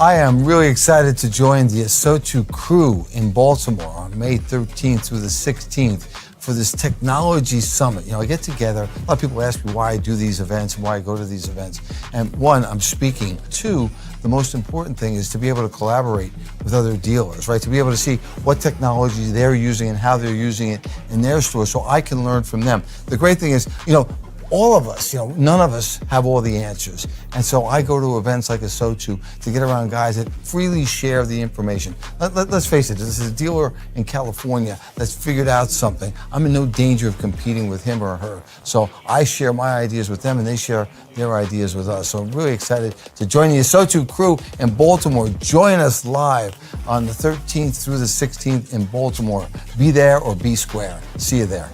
I am really excited to join the ASOTU crew in Baltimore on May 13th through the 16th for this technology summit. You know, I get together, a lot of people ask me why I do these events and why I go to these events. And one, I'm speaking. Two, the most important thing is to be able to collaborate with other dealers, right? To be able to see what technology they're using and how they're using it in their stores so I can learn from them. The great thing is, you know, all of us, none of us have all the answers. And so I go to events like ASOTU to get around guys that freely share the information. Let's face it, this is a dealer in California that's figured out something. I'm in no danger of competing with him or her. So I share my ideas with them and they share their ideas with us. So I'm really excited to join the ASOTU crew in Baltimore. Join us live on the 13th through the 16th in Baltimore. Be there or be square. See you there.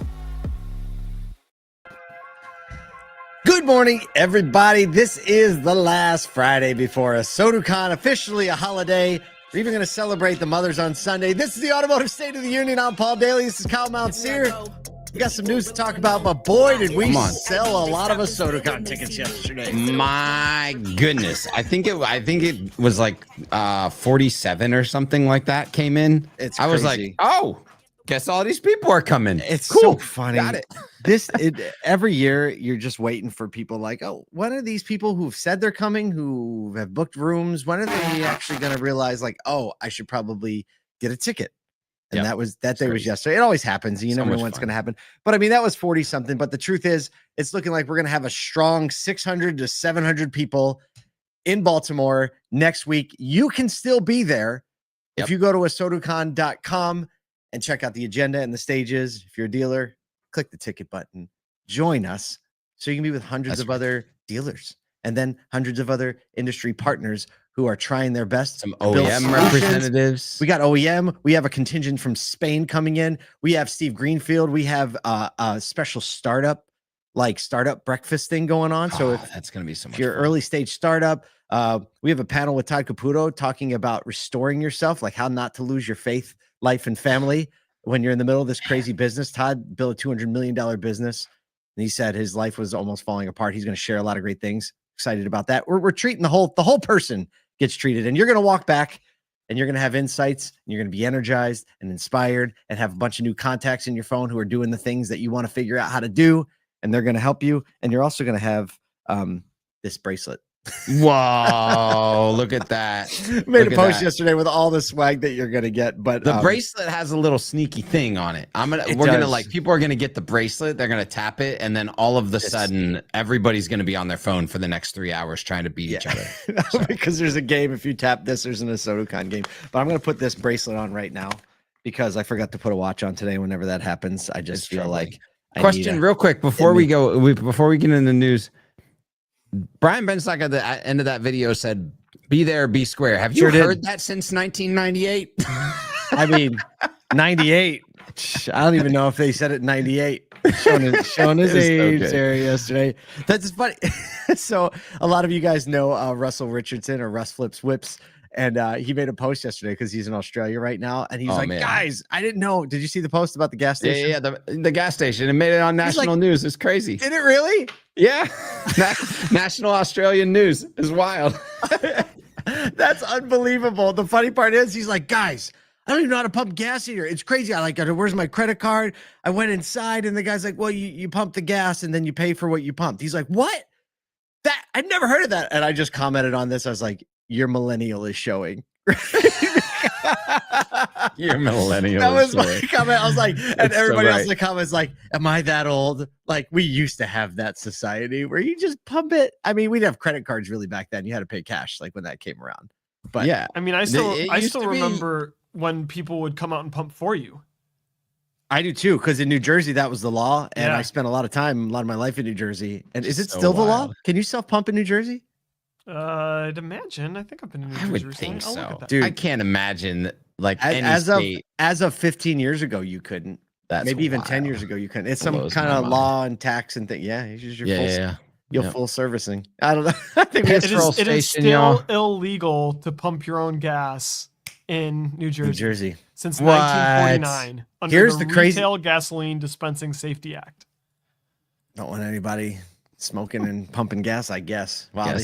Good morning, everybody. This is the last Friday before ASOTUCon, officially a holiday. We're even going to celebrate the mothers on Sunday. This is the Automotive State of the Union. I'm Paul Daly. This is Kyle Mountsier. We got some news to talk about, but boy, did we sell a lot of ASOTUCon tickets yesterday. My goodness. I think it was like 47 or something like that came in. It's I was crazy. like, oh, guess all these people are coming. It's cool. So funny. Got it. Every year you're just waiting for people like, oh, when are these people who've said they're coming, who have booked rooms, when are they actually going to realize like, oh, I should probably get a ticket? And that day was yesterday. It always happens. You never know when it's going to happen. But I mean, that was 40 something. But the truth is, it's looking like we're going to have a strong 600 to 700 people in Baltimore next week. You can still be there if you go to ASOTUCon.com and check out the agenda and the stages. If you're a dealer, click the ticket button, join us so you can be with hundreds of other dealers and then hundreds of other industry partners who are trying their best. Some OEM representatives. We got OEM. We have a contingent from Spain coming in. We have Steve Greenfield. We have a special startup breakfast thing going on. So that's going to be so much if you're fun. early stage startup, we have a panel with Todd Caputo talking about restoring yourself, like how not to lose your faith, life, and family when you're in the middle of this crazy business. Todd built a $200 million business, and he said his life was almost falling apart. He's going to share a lot of great things. Excited about that. We're treating the whole person gets treated, and you're going to walk back and you're going to have insights and you're going to be energized and inspired and have a bunch of new contacts in your phone who are doing the things that you want to figure out how to do, and they're going to help you. And you're also going to have this bracelet. Whoa, look at that. Made a post yesterday with all the swag that you're gonna get, but the bracelet has a little sneaky thing on it. People are gonna get the bracelet, they're gonna tap it, and then all of the sudden everybody's gonna be on their phone for the next 3 hours trying to beat each other. Because there's a game. If you tap this, there's an ASOTUCon game. But I'm gonna put this bracelet on right now because I forgot to put a watch on today. Whenever that happens, I just feel like question real quick before we get into the news. Brian Benstock at the end of that video said, be there, be square. Have you heard that since 1998? I mean, 98. I don't even know if they said it in 98. Showing his age there yesterday. That's funny. So a lot of you guys know Russell Richardson, or Russ Flips Whips. And he made a post yesterday because he's in Australia right now. And he's guys, I didn't know. Did you see the post about the gas station? Yeah, the gas station. It made it on national news. It's crazy. Did it really? Yeah. National Australian news is wild. That's unbelievable. The funny part is he's like, guys, I don't even know how to pump gas here. It's crazy. Where's my credit card? I went inside and the guy's like, well, you pump the gas and then you pay for what you pumped. He's like, what? That I'd never heard of that. And I just commented on this. I was like, your millennial is showing. Your millennial. That was my comment. I was like, and everybody else in the comments like, am I that old? Like, we used to have that society where you just pump it. I mean, we didn't have credit cards really back then. You had to pay cash, like when that came around. But yeah, I mean, I still remember when people would come out and pump for you. I do too, because in New Jersey that was the law, and I spent a lot of my life in New Jersey. And is it still the law? Can you self pump in New Jersey? I'd imagine. I think I've been in New Jersey. I would think so. Dude, I can't imagine as of 15 years ago you couldn't. Maybe even 10 years ago you couldn't. It's some kind of law and tax and thing. Yeah, it's just your full servicing. I don't know. I think it is still illegal to pump your own gas in New Jersey. Since 1949 under the Retail Gasoline Dispensing Safety Act. Don't want anybody Smoking and pumping gas, I guess. Wow,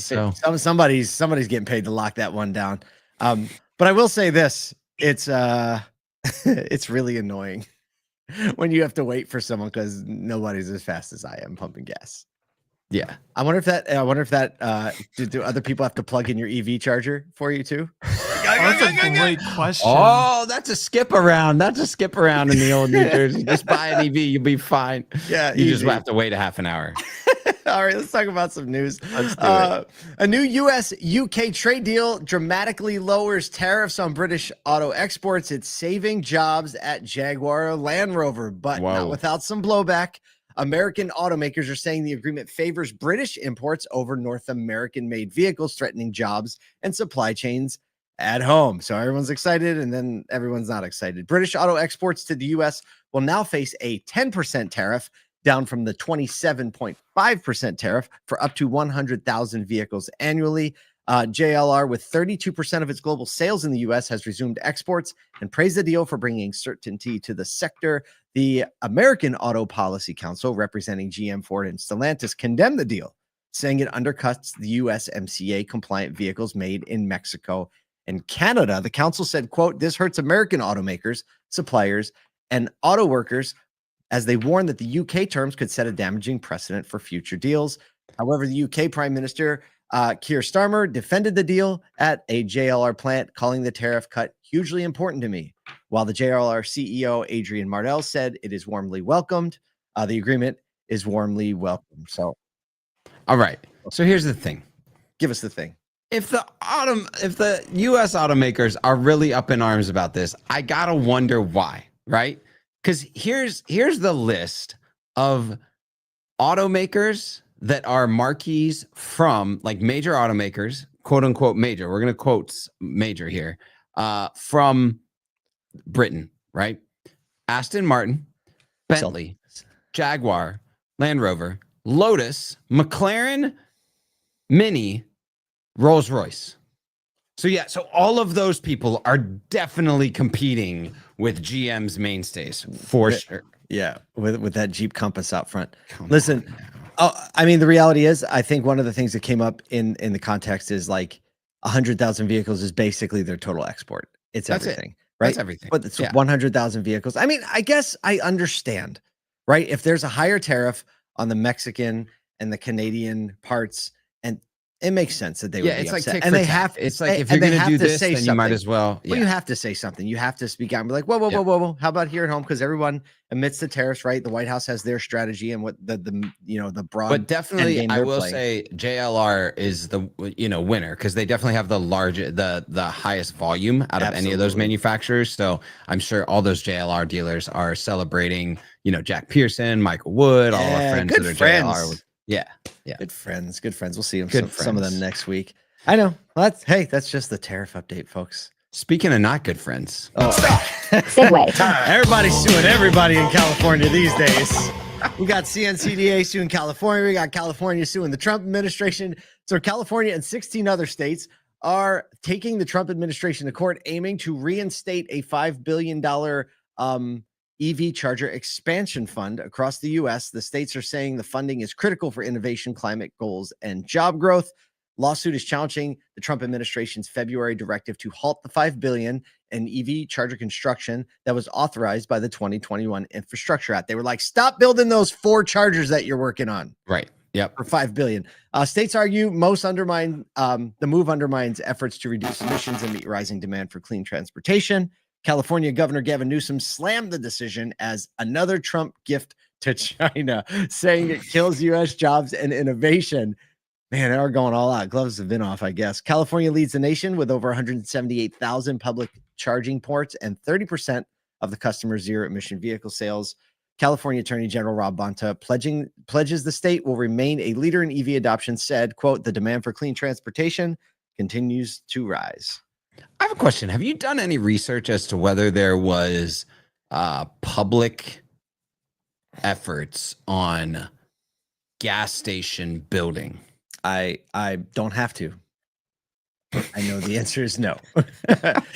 somebody's getting paid to lock that one down. But I will say this: it's it's really annoying when you have to wait for someone because nobody's as fast as I am pumping gas. Yeah. I wonder if that do other people have to plug in your EV charger for you too? That's a great question. Oh, that's a skip around. That's a skip around in the old New Jersey. Just buy an EV, you'll be fine. Yeah, you just have to wait a half an hour. All right, let's talk about some news. Let's do it. A new US-UK trade deal dramatically lowers tariffs on British auto exports. It's saving jobs at Jaguar Land Rover, but not without some blowback. American automakers are saying the agreement favors British imports over North American-made vehicles, threatening jobs and supply chains at home. So everyone's excited, and then everyone's not excited. British auto exports to the U.S. will now face a 10% tariff, down from the 27.5% tariff for up to 100,000 vehicles annually. JLR, with 32% of its global sales in the U.S., has resumed exports and praised the deal for bringing certainty to the sector. The American Auto Policy Council, representing GM, Ford, and Stellantis, condemned the deal, saying it undercuts the USMCA-compliant vehicles made in Mexico and Canada. The council said, quote, "This hurts American automakers, suppliers, and auto workers," as they warned that the UK terms could set a damaging precedent for future deals. However, the UK Prime Minister Keir Starmer defended the deal at a JLR plant, calling the tariff cut hugely important to me, while the JLR CEO Adrian Mardell said it is warmly welcomed. The agreement is warmly welcomed. So, all right. So here's the thing. Give us the thing. If the US automakers are really up in arms about this, I gotta wonder why, right? Because here's the list of automakers that are marquees from, like, major automakers, quote unquote major. We're gonna quote major here, from Britain, right? Aston Martin, Bentley, Jaguar, Land Rover, Lotus, McLaren, Mini, Rolls-Royce. So yeah, so all of those people are definitely competing with GM's mainstays for sure. Yeah, with that Jeep Compass out front. Listen, I mean, the reality is, I think one of the things that came up in the context is like 100,000 vehicles is basically their total export. That's everything, right? That's everything. But it's 100,000 vehicles. I mean, I guess I understand, right? If there's a higher tariff on the Mexican and the Canadian parts, and it makes sense that they would be upset. Like, and they have. It's like, if you're going to do this, then you might as well. Well, you have to say something. You have to speak out and be like, whoa. How about here at home? Because everyone admits the tariffs, right? The White House has their strategy and what the broad. But definitely, I will say JLR is the winner, because they definitely have the highest volume out of any of those manufacturers. So I'm sure all those JLR dealers are celebrating. Jack Pearson, Michael Wood, all our friends that are JLR. Yeah. Good friends. We'll see them. Some of them next week. I know. Well, that's just the tariff update, folks. Speaking of not good friends. Segue. Everybody's suing everybody in California these days. We got CNCDA suing California. We got California suing the Trump administration. So California and 16 other states are taking the Trump administration to court, aiming to reinstate a $5 billion EV charger expansion fund across the U.S. The states are saying the funding is critical for innovation, climate goals, and job growth. Lawsuit is challenging the Trump administration's February directive to halt the $5 billion in EV charger construction that was authorized by the 2021 Infrastructure Act. They were like, stop building those 4 chargers that you're working on. Right. Yep. For $5 billion. States argue the move undermines efforts to reduce emissions and meet rising demand for clean transportation. California Governor Gavin Newsom slammed the decision as another Trump gift to China, saying it kills U.S. jobs and innovation. Man, they are going all out. Gloves have been off, I guess. California leads the nation with over 178,000 public charging ports and 30% of the customer zero-emission vehicle sales. California Attorney General Rob Bonta pledges the state will remain a leader in EV adoption, said, quote, "The demand for clean transportation continues to rise." I have a question. Have you done any research as to whether there was public efforts on gas station building? I don't have to. I know the answer is no.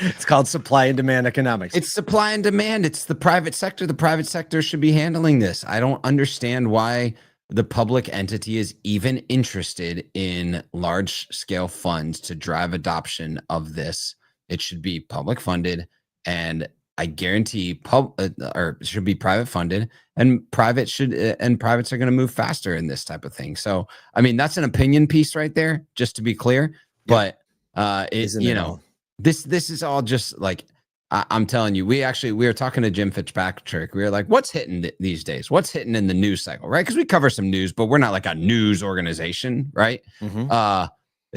It's called supply and demand economics. It's supply and demand. It's the private sector. The private sector should be handling this. I don't understand why the public entity is even interested in large scale funds to drive adoption of this, it should be public funded, and I guarantee or it should be private funded, and privates are going to move faster in this type of thing. So, I mean, that's an opinion piece right there, just to be clear. Yep. But this is all just like, I'm telling you, we were talking to Jim Fitzpatrick. We were like, what's hitting these days? What's hitting in the news cycle, right? Because we cover some news, but we're not like a news organization, right? Mm-hmm.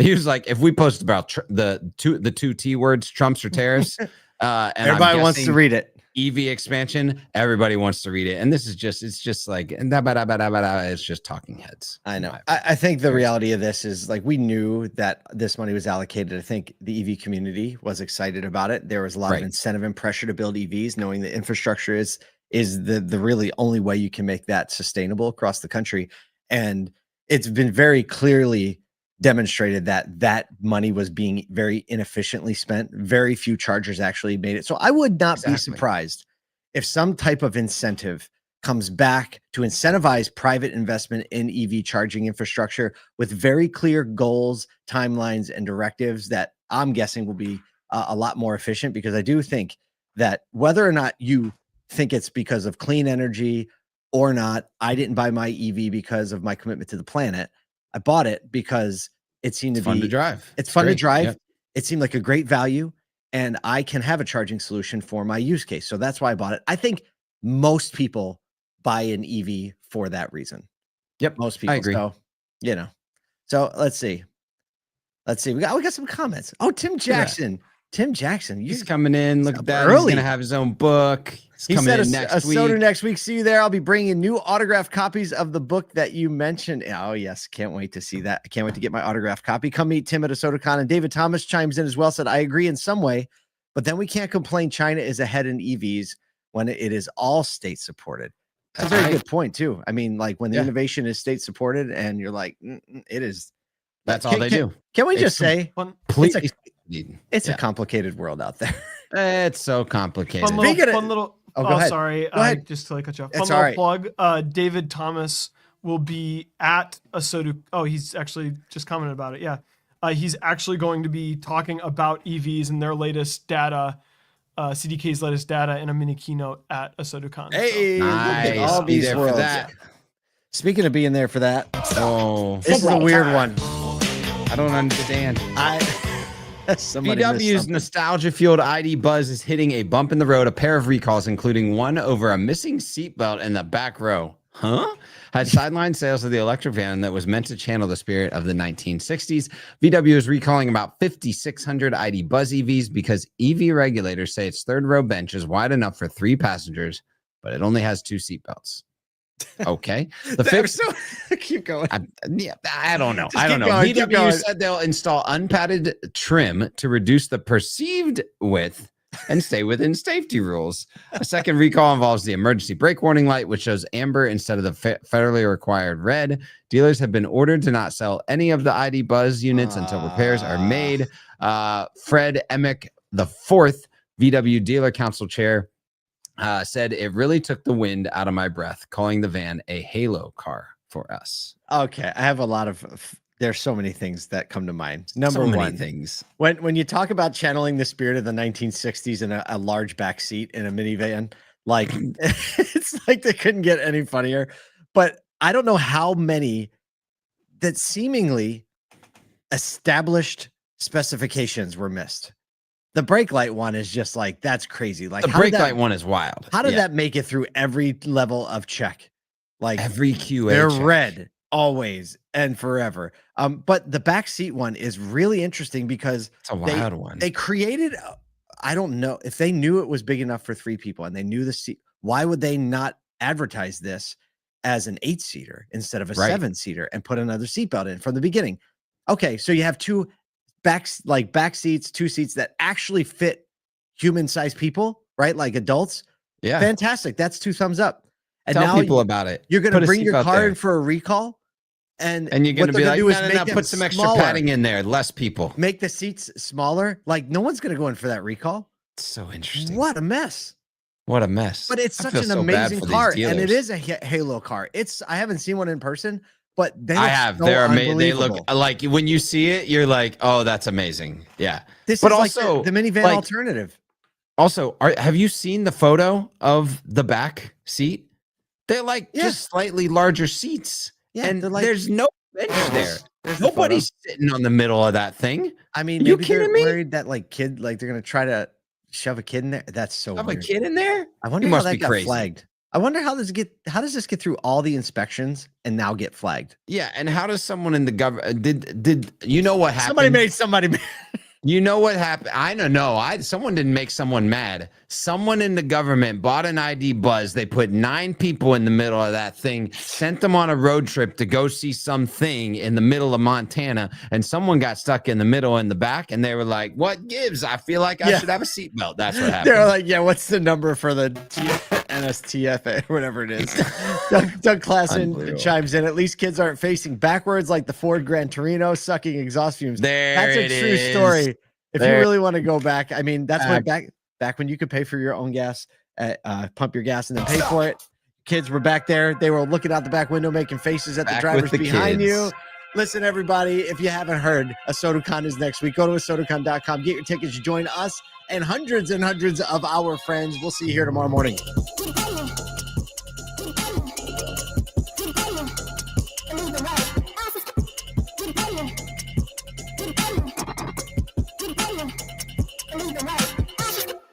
He was like, if we post about the two T words, Trumps or tariffs, and everybody wants to read it. EV expansion, everybody wants to read it. And this is just, it's just like, it's just talking heads. I know. I think the reality of this is like, we knew that this money was allocated. I think the EV community was excited about it. There was a lot of incentive and pressure to build EVs, knowing the infrastructure is the really only way you can make that sustainable across the country. And it's been very clearly demonstrated that money was being very inefficiently spent. Very few chargers actually made it. So I would not be surprised if some type of incentive comes back to incentivize private investment in EV charging infrastructure with very clear goals, timelines, and directives that I'm guessing will be a lot more efficient, because I do think that whether or not you think it's because of clean energy or not, I didn't buy my EV because of my commitment to the planet. I bought it because it seemed to be fun to drive. It's fun to drive. Yep. It seemed like a great value, and I can have a charging solution for my use case. So that's why I bought it. I think most people buy an EV for that reason. Yep. Most people. I agree. So, so let's see. We got some comments. Oh, Tim Jackson. Tim Jackson. He's coming in. Look at that. Early. He's going to have his own book. He said a soda next week. See you there. I'll be bringing new autographed copies of the book that you mentioned. Oh, yes. Can't wait to see that. I can't wait to get my autographed copy. Come meet Tim at a SodaCon. And David Thomas chimes in as well, said, I agree in some way, but then we can't complain China is ahead in EVs when it is all state supported. That's a very good point, too. I mean, like when the innovation is state supported and you're like, it is. That's all they do. Can we just say it's a a complicated world out there? It's so complicated. Fun little go ahead. Sorry. Go ahead. Just to cut you off. It's Fun all little plug. David Thomas will be at a Soda. Oh, he's actually just commented about it. Yeah. He's actually going to be talking about EVs and their latest data, CDK's latest data, in a mini keynote at a SodaCon. Hey, nice. All be these there worlds. for that. Speaking of being there for that, this is a Segue weird time. one. I don't understand. VW's nostalgia-fueled ID buzz is hitting a bump in the road. A pair of recalls, including one over a missing seatbelt in the back row. Had sidelined sales of the electric van that was meant to channel the spirit of the 1960s. VW is recalling about 5,600 ID Buzz EVs because EV regulators say its third row bench is wide enough for 3 passengers, but it only has 2 seatbelts. Okay. The fix. Keep going. I don't know. Just I don't know. going, VW said they'll install unpadded trim to reduce the perceived width and stay within safety rules. A second recall involves the emergency brake warning light, which shows amber instead of the federally required red. Dealers have been ordered to not sell any of the ID Buzz units until repairs are made. Fred Emick, the 4th VW Dealer Council chair, said it really took the wind out of my breath, calling the van a halo car for us. Okay, I have a lot of. There's so many things that come to mind. Number one, things. When you talk about channeling the spirit of the 1960s in a large back seat in a minivan, like it's like they couldn't get any funnier. But I don't know how many that seemingly established specifications were missed. The brake light one is just like, that's crazy. Like the brake light one is wild. How did that make it through every level of check? Like every QA. They're check. red always and forever. But the back seat one is really interesting because it's a wild one. They created, I don't know if they knew it was big enough for 3 people and they knew the seat. Back would they not advertise this as an 8-seater instead of a 7-seater and put another seatbelt in from the beginning? Okay, so you have 2 back seats, 2 seats that actually fit human-sized people, right? Like adults. Yeah, fantastic. That's 2 thumbs up. And tell now people about it. You're going to bring your car in for a recall, and you're going to be like, no, put some extra padding in there. Less people. Make the seats smaller. Like no one's going to go in for that recall. It's so interesting. What a mess. What a mess. But it's I such feel an so bad amazing for these car, and it dealers. is a Halo car. I haven't seen one in person, but they look I have. so They're amazing. They look unbelievable. like when you see it, you're like, oh, that's amazing. Yeah. This But is also, like the minivan like- alternative. Also, have you seen the photo of the back seat? They're like Yeah. just slightly larger seats. Yeah, and they're like- there's no bench there. There's the photo. Nobody's sitting on the middle of that thing. I mean, Are you maybe they're kidding me? worried that like they're gonna try to shove a kid in there. That's so Have a weird. kid in there? I wonder You how must that be got crazy. flagged. I wonder how does this get through all the inspections and now get flagged? Yeah, and how does someone in the government did you know what happened? Somebody made. You know what happened? I don't know. Someone didn't make someone mad. Someone in the government bought an ID buzz. They put 9 people in the middle of that thing, sent them on a road trip to go see something in the middle of Montana, and someone got stuck in the middle in the back, and they were like, "What gives? I feel like I should have a seatbelt." That's what happened. They're like, yeah, what's the number for the NSTFA, whatever it is? Doug Klassen Unbelievable. chimes in. At least kids aren't facing backwards like the Ford Gran Torino, sucking exhaust fumes. There That's a it true is. story. If you There- really want to go back, I mean, that's when Back. back when you could pay for your own gas, pump your gas and then pay for it. Kids were back there. They were looking out the back window, making faces at the Back drivers with the behind kids. you. Listen, everybody, if you haven't heard, ASOTOCon is next week. Go to ASOTOCon.com, get your tickets, join us and hundreds of our friends. We'll see you here tomorrow morning.